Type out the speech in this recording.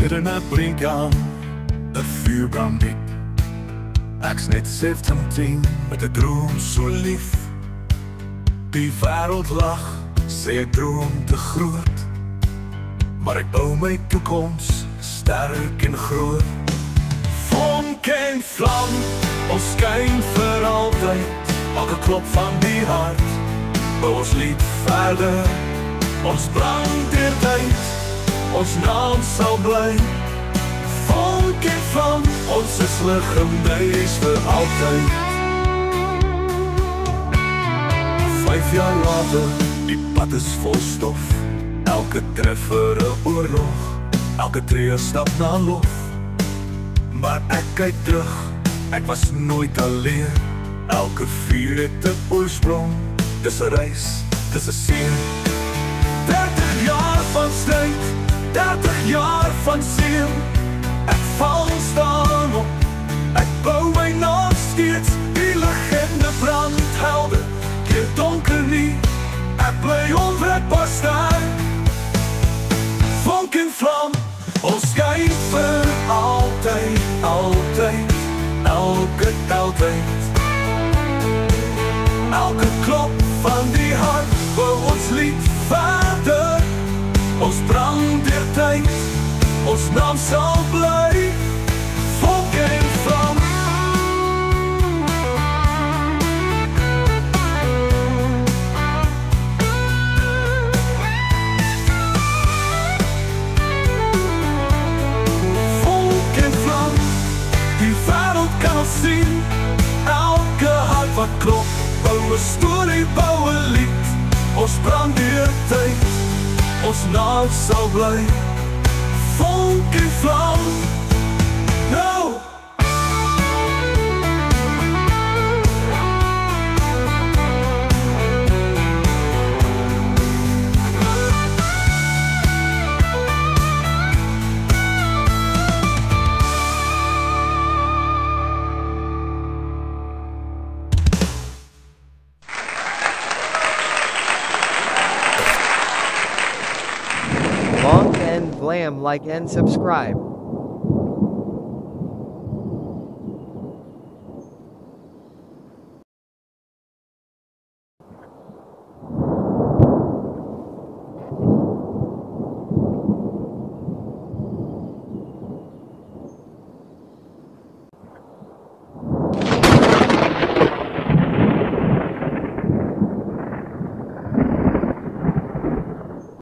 midden in 'n brinkjam, 'n vuur brand diep. Ek's net 17 met 'n droom so lief. Die wêreld lag, sê ek droom te groot, maar ek bou my toekoms sterk en groot. Vonk en vlam, ons skyn vir altyd. Elke klop van die hart, bou ons lied verder. Ons brand deur tyd, ons naam sal bly. Vonk en vlam, ons is legendaries vir altyd. 5 jaar later, die pad is vol stof. Elke treffer 'n oorlog, elke tree stap na lof. Maar ek kyk terug, ek was nooit alleen. Elke vuur het 'n oorsprong, dis 'n reis, dis 'n seën. 30 jaar van stryd, 30 jaar van seën. Ek val staan op, ek bou my naam steeds. Die legende brand helder, keer donker nie. Ek bly onwrikbaar sterk. Vonk en vlam, ons skyn vir altyd, altyd, elke tyd. Elke klop van die hart, bou ons lied verder. Ons brand deur tyd, ons naam sal bly. Vonk en vlam. Vonk en vlam, die wêreld kan ons sien. Elke hart wat klop, bou 'n storie, bou 'n lied. Ons brand deur tyd, ons naam sal bly. Vonk en vlam. Nou Vonk and Vlam, like and subscribe.